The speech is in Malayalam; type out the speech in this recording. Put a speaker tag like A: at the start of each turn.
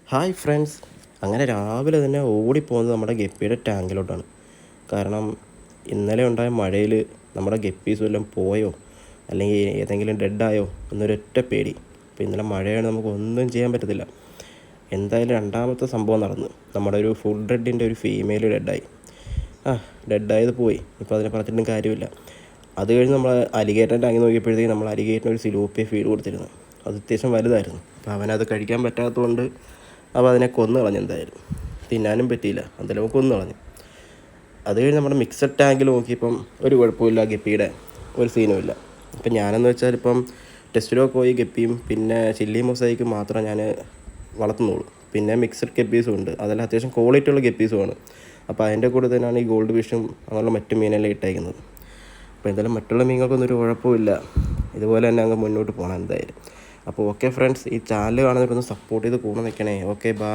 A: ഹായ് ഫ്രണ്ട്സ്, അങ്ങനെ രാവിലെ തന്നെ ഓടിപ്പോകുന്നത് നമ്മുടെ ഗപ്പിയുടെ ടാങ്കിലോട്ടാണ്. കാരണം ഇന്നലെ ഉണ്ടായ മഴയിൽ നമ്മുടെ ഗപ്പീസ് വല്ലതും പോയോ അല്ലെങ്കിൽ ഏതെങ്കിലും ഡെഡായോ എന്നൊരൊറ്റ പേടി. അപ്പോൾ ഇന്നലെ മഴയാണ്, നമുക്ക് ഒന്നും ചെയ്യാൻ പറ്റത്തില്ല. എന്തായാലും രണ്ടാമത്തെ സംഭവം നടന്നു. നമ്മുടെ ഒരു ഫുൾ റെഡിൻ്റെ ഒരു ഫീമെയിൽ ഡെഡായി. ഡെഡായത് പോയി, ഇപ്പോൾ അതിനെ പറഞ്ഞിട്ടും കാര്യമില്ല. അത് കഴിഞ്ഞ് നമ്മൾ അലിഗേറ്ററിൻ്റെ ടാങ്കി നോക്കിയപ്പോഴത്തേക്കും നമ്മൾ അലിഗേറ്ററിന് ഒരു സിലോപ്പിയ ഫീഡ് കൊടുത്തിരുന്നു. അത് അത്യാവശ്യം വലുതായിരുന്നു. അപ്പോൾ അവനത് കഴിക്കാൻ പറ്റാത്തതുകൊണ്ട് അപ്പോൾ അതിനെ കൊന്നു കളഞ്ഞു. എന്തായാലും തിന്നാനും പറ്റിയില്ല, എന്തായാലും കൊന്നു കളഞ്ഞു. അത് കഴിഞ്ഞ് നമ്മുടെ മിക്സഡ് ടാങ്കിൽ നോക്കിയപ്പം ഒരു കുഴപ്പമില്ല, ഗപ്പിയുടെ ഒരു സീനുമില്ല. ഇപ്പം ഞാനെന്ന് വെച്ചാൽ ഇപ്പം ടെസ്റ്റിലോ കോയി ഗപ്പിയും പിന്നെ ചില്ലി മൊസൈക്കും മാത്രം ഞാൻ വളർത്തുന്നുള്ളൂ. പിന്നെ മിക്സഡ് ഗപ്പീസും ഉണ്ട്, അതെല്ലാം അത്യാവശ്യം ക്വാളിറ്റി ഉള്ള ഗപ്പീസുമാണ്. അപ്പോൾ അതിൻ്റെ കൂടെ തന്നെയാണ് ഈ ഗോൾഡ് ഫിഷും അങ്ങനെയുള്ള മറ്റു മീനെല്ലാം ഇട്ടേക്കുന്നത്. അപ്പോൾ എന്തായാലും മറ്റുള്ള മീനുകൾക്കൊന്നും ഒരു കുഴപ്പമില്ല, ഇതുപോലെ തന്നെ അങ്ങ് മുന്നോട്ട് പോകണം എന്തായാലും. അപ്പോൾ ഓക്കെ ഫ്രണ്ട്സ്, ഈ ചാനൽ കാണുന്നവരൊന്ന് സപ്പോർട്ട് ചെയ്ത് കൂടെ നിൽക്കണേ. Okay, by.